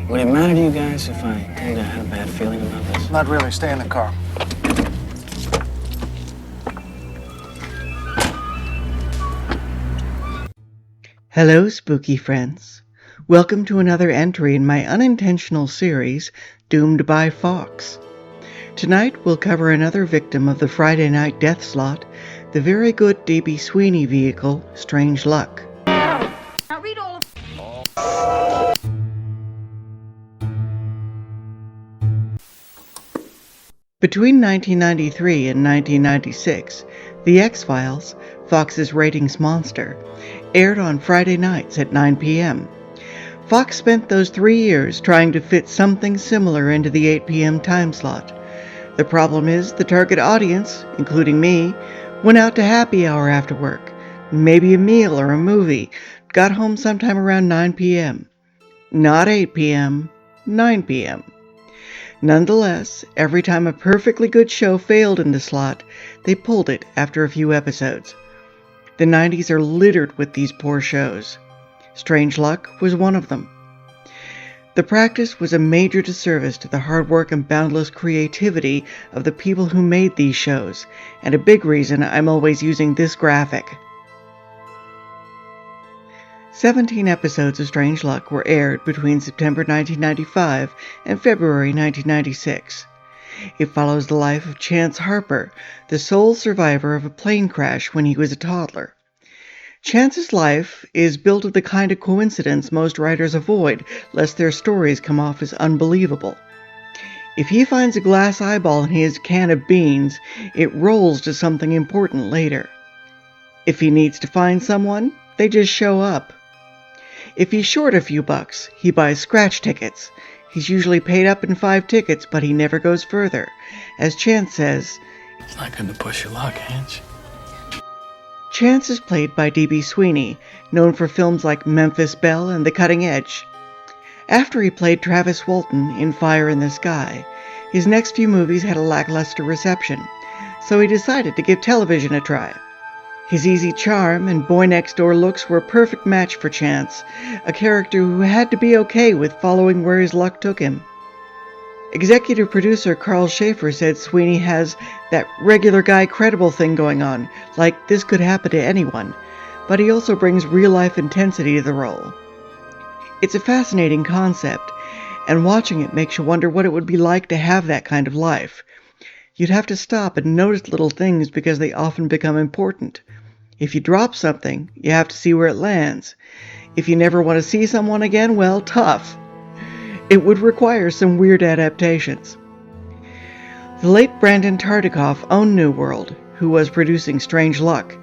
Would it matter to you guys if I told you I had a bad feeling about this? Not really. Stay in the car. Hello, spooky friends. Welcome to another entry in my unintentional series, Doomed by Fox. Tonight we'll cover another victim of the Friday night death slot, the very good D.B. Sweeney vehicle, Strange Luck. Now read all of... Between 1993 and 1996, The X-Files, Fox's ratings monster, aired on Friday nights at 9 p.m. Fox spent those 3 years trying to fit something similar into the 8 p.m. time slot. The problem is the target audience, including me, went out to happy hour after work, maybe a meal or a movie, got home sometime around 9 p.m. Not 8 p.m., 9 p.m. Nonetheless, every time a perfectly good show failed in the slot, they pulled it after a few episodes. The 90s are littered with these poor shows. Strange Luck was one of them. The practice was a major disservice to the hard work and boundless creativity of the people who made these shows, and a big reason I'm always using this graphic. 17 episodes of Strange Luck were aired between September 1995 and February 1996. It follows the life of Chance Harper, the sole survivor of a plane crash when he was a toddler. Chance's life is built of the kind of coincidence most writers avoid, lest their stories come off as unbelievable. If he finds a glass eyeball in his can of beans, it rolls to something important later. If he needs to find someone, they just show up. If he's short a few bucks, he buys scratch tickets. He's usually paid up in 5 tickets, but he never goes further. As Chance says, It's not good to push your luck, Hinch. Chance is played by D.B. Sweeney, known for films like Memphis Belle and The Cutting Edge. After he played Travis Walton in Fire in the Sky, his next few movies had a lackluster reception, so he decided to give television a try. His easy charm and boy-next-door looks were a perfect match for Chance, a character who had to be okay with following where his luck took him. Executive producer Carl Schaefer said Sweeney has that regular guy credible thing going on, like this could happen to anyone, but he also brings real-life intensity to the role. It's a fascinating concept, and watching it makes you wonder what it would be like to have that kind of life. You'd have to stop and notice little things because they often become important. If you drop something, you have to see where it lands. If you never want to see someone again, well, tough. It would require some weird adaptations. The late Brandon Tartikoff owned New World, who was producing Strange Luck,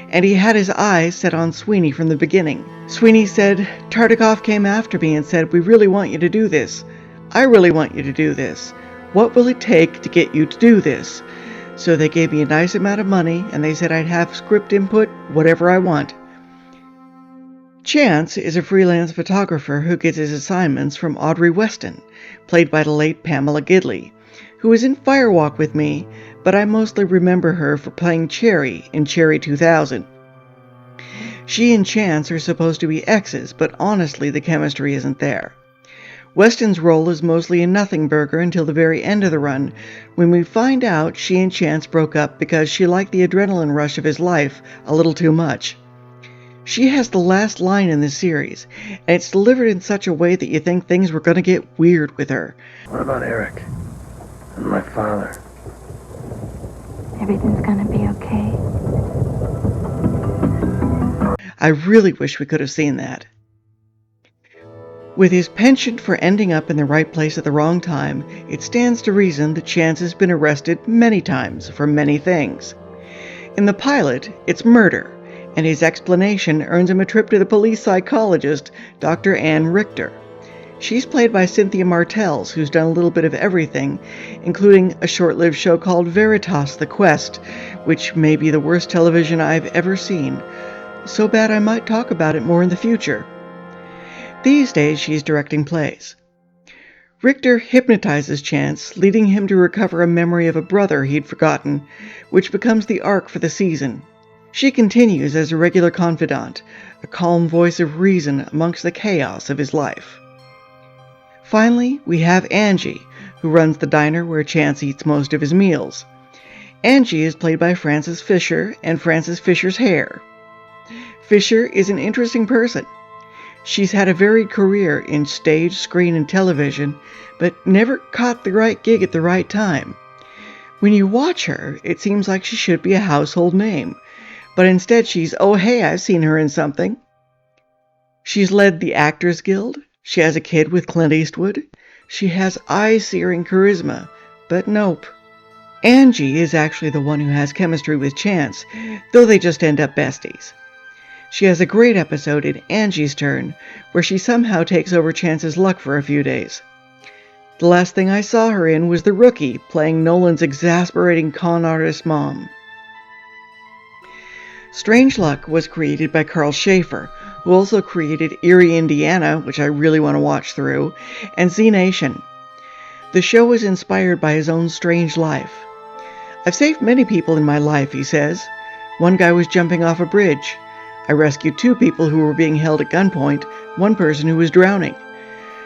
and he had his eyes set on Sweeney from the beginning. Sweeney said, Tartikoff came after me and said, "We really want you to do this. I really want you to do this. What will it take to get you to do this?" So they gave me a nice amount of money, and they said I'd have script input, whatever I want. Chance is a freelance photographer who gets his assignments from Audrey Weston, played by the late Pamela Gidley, who was in Firewalk with me, but I mostly remember her for playing Cherry in Cherry 2000. She and Chance are supposed to be exes, but honestly the chemistry isn't there. Weston's role is mostly a nothing burger until the very end of the run, when we find out she and Chance broke up because she liked the adrenaline rush of his life a little too much. She has the last line in the series, and it's delivered in such a way that you think things were going to get weird with her. What about Eric? And my father? Everything's gonna be okay. I really wish we could have seen that. With his penchant for ending up in the right place at the wrong time, it stands to reason that Chance has been arrested many times for many things. In the pilot, it's murder, and his explanation earns him a trip to the police psychologist, Dr. Ann Richter. She's played by Cynthia Martels, who's done a little bit of everything, including a short-lived show called Veritas: The Quest, which may be the worst television I've ever seen. So bad I might talk about it more in the future. These days, she's directing plays. Richter hypnotizes Chance, leading him to recover a memory of a brother he'd forgotten, which becomes the arc for the season. She continues as a regular confidant, a calm voice of reason amongst the chaos of his life. Finally, we have Angie, who runs the diner where Chance eats most of his meals. Angie is played by Frances Fisher and Frances Fisher's hair. Fisher is an interesting person. She's had a varied career in stage, screen, and television, but never caught the right gig at the right time. When you watch her, it seems like she should be a household name, but instead she's, oh hey, I've seen her in something. She's led the Actors Guild. She has a kid with Clint Eastwood. She has eye-searing charisma, but nope. Angie is actually the one who has chemistry with Chance, though they just end up besties. She has a great episode in Angie's Turn, where she somehow takes over Chance's luck for a few days. The last thing I saw her in was The Rookie, playing Nolan's exasperating con artist mom. Strange Luck was created by Carl Schaefer, who also created Erie, Indiana, which I really want to watch through, and Z Nation. The show was inspired by his own strange life. I've saved many people in my life, he says. One guy was jumping off a bridge. I rescued 2 people who were being held at gunpoint, one person who was drowning.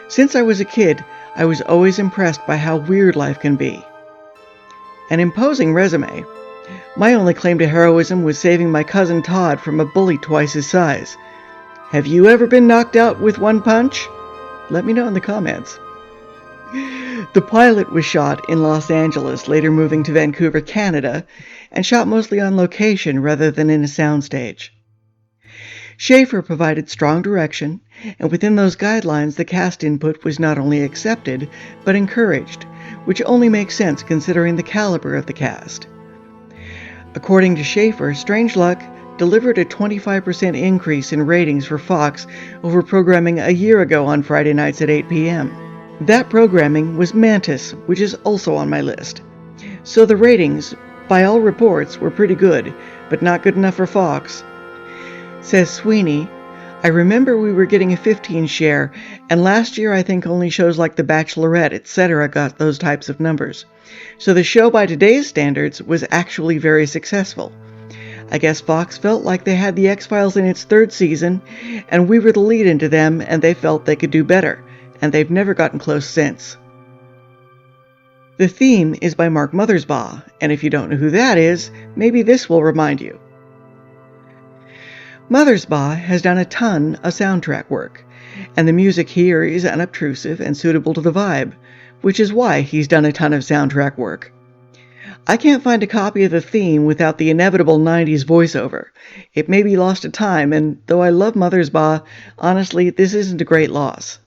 Since I was a kid, I was always impressed by how weird life can be. An imposing resume. My only claim to heroism was saving my cousin Todd from a bully twice his size. Have you ever been knocked out with one punch? Let me know in the comments. The pilot was shot in Los Angeles, later moving to Vancouver, Canada, and shot mostly on location rather than in a soundstage. Schaefer provided strong direction, and within those guidelines the cast input was not only accepted, but encouraged, which only makes sense considering the caliber of the cast. According to Schaefer, Strange Luck delivered a 25% increase in ratings for Fox over programming a year ago on Friday nights at 8 p.m. That programming was Mantis, which is also on my list. So the ratings, by all reports, were pretty good, but not good enough for Fox. Says Sweeney, I remember we were getting a 15 share, and last year I think only shows like The Bachelorette, etc. got those types of numbers. So the show by today's standards was actually very successful. I guess Fox felt like they had the X-Files in its 3rd season, and we were the lead into them, and they felt they could do better, and they've never gotten close since. The theme is by Mark Mothersbaugh, and if you don't know who that is, maybe this will remind you. Mothersbaugh has done a ton of soundtrack work, and the music here is unobtrusive and suitable to the vibe, which is why he's done a ton of soundtrack work. I can't find a copy of the theme without the inevitable 90s voiceover. It may be lost to time, and though I love Mothersbaugh, honestly, this isn't a great loss.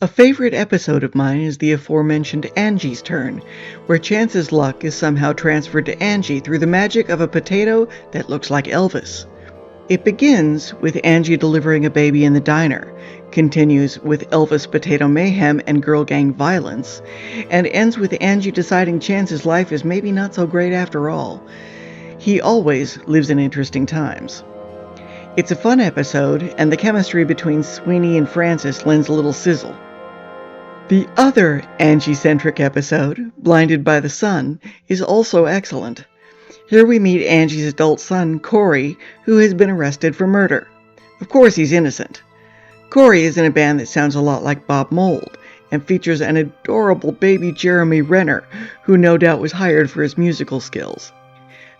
A favorite episode of mine is the aforementioned Angie's Turn, where Chance's luck is somehow transferred to Angie through the magic of a potato that looks like Elvis. It begins with Angie delivering a baby in the diner, continues with Elvis potato mayhem and girl gang violence, and ends with Angie deciding Chance's life is maybe not so great after all. He always lives in interesting times. It's a fun episode, and the chemistry between Sweeney and Frances lends a little sizzle. The other Angie-centric episode, Blinded by the Sun, is also excellent. Here we meet Angie's adult son, Corey, who has been arrested for murder. Of course he's innocent. Corey is in a band that sounds a lot like Bob Mould, and features an adorable baby Jeremy Renner, who no doubt was hired for his musical skills.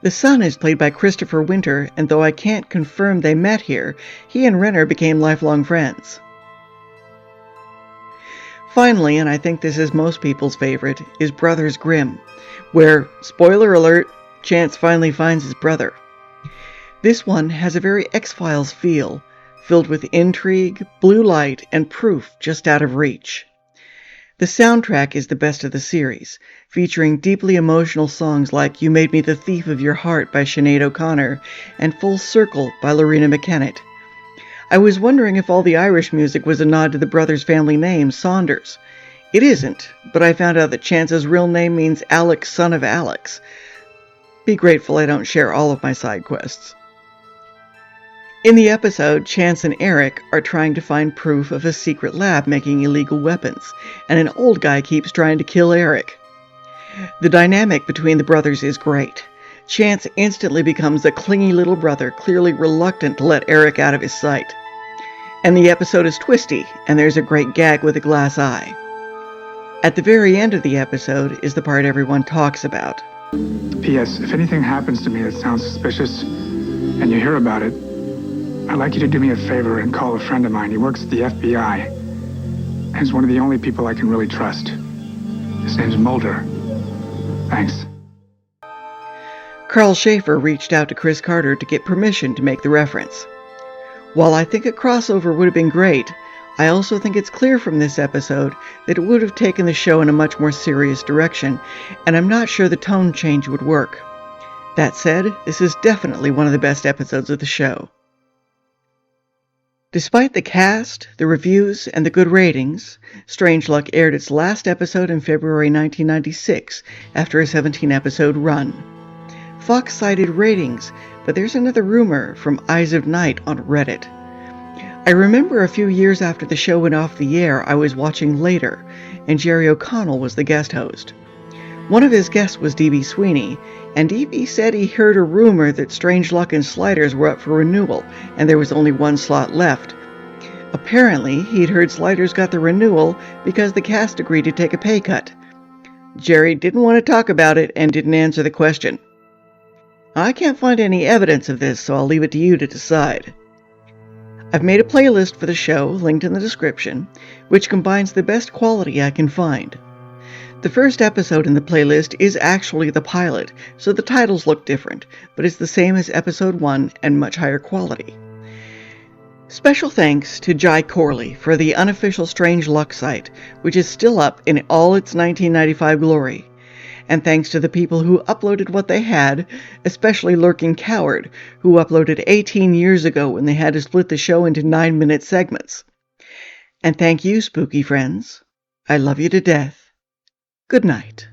The son is played by Christopher Winter, and though I can't confirm they met here, he and Renner became lifelong friends. Finally, and I think this is most people's favorite, is Brothers Grimm, where, spoiler alert, Chance finally finds his brother. This one has a very X-Files feel, filled with intrigue, blue light, and proof just out of reach. The soundtrack is the best of the series, featuring deeply emotional songs like You Made Me the Thief of Your Heart by Sinead O'Connor and Full Circle by Lorena McKennitt. I was wondering if all the Irish music was a nod to the brothers' family name, Saunders. It isn't, but I found out that Chance's real name means Alex, son of Alex. Be grateful I don't share all of my side quests. In the episode, Chance and Eric are trying to find proof of a secret lab making illegal weapons, and an old guy keeps trying to kill Eric. The dynamic between the brothers is great. Chance instantly becomes a clingy little brother, clearly reluctant to let Eric out of his sight. And the episode is twisty, and there's a great gag with a glass eye. At the very end of the episode is the part everyone talks about. P.S. If anything happens to me that sounds suspicious, and you hear about it, I'd like you to do me a favor and call a friend of mine. He works at the FBI, and he's one of the only people I can really trust. His name's Mulder. Thanks. Carl Schaefer reached out to Chris Carter to get permission to make the reference. While I think a crossover would have been great, I also think it's clear from this episode that it would have taken the show in a much more serious direction, and I'm not sure the tone change would work. That said, this is definitely one of the best episodes of the show. Despite the cast, the reviews, and the good ratings, Strangeluck aired its last episode in February 1996 after a 17-episode run. Fox cited ratings, but there's another rumor from Eyes of Night on Reddit. I remember a few years after the show went off the air, I was watching Later, and Jerry O'Connell was the guest host. One of his guests was D.B. Sweeney, and D.B. said he heard a rumor that Strangeluck and Sliders were up for renewal, and there was only one slot left. Apparently, he'd heard Sliders got the renewal because the cast agreed to take a pay cut. Jerry didn't want to talk about it and didn't answer the question. I can't find any evidence of this, so I'll leave it to you to decide. I've made a playlist for the show, linked in the description, which combines the best quality I can find. The first episode in the playlist is actually the pilot, so the titles look different, but it's the same as episode 1 and much higher quality. Special thanks to Jai Corley for the unofficial Strangeluck site, which is still up in all its 1995 glory. And thanks to the people who uploaded what they had, especially Lurking Coward, who uploaded 18 years ago when they had to split the show into 9-minute segments. And thank you, spooky friends. I love you to death. Good night.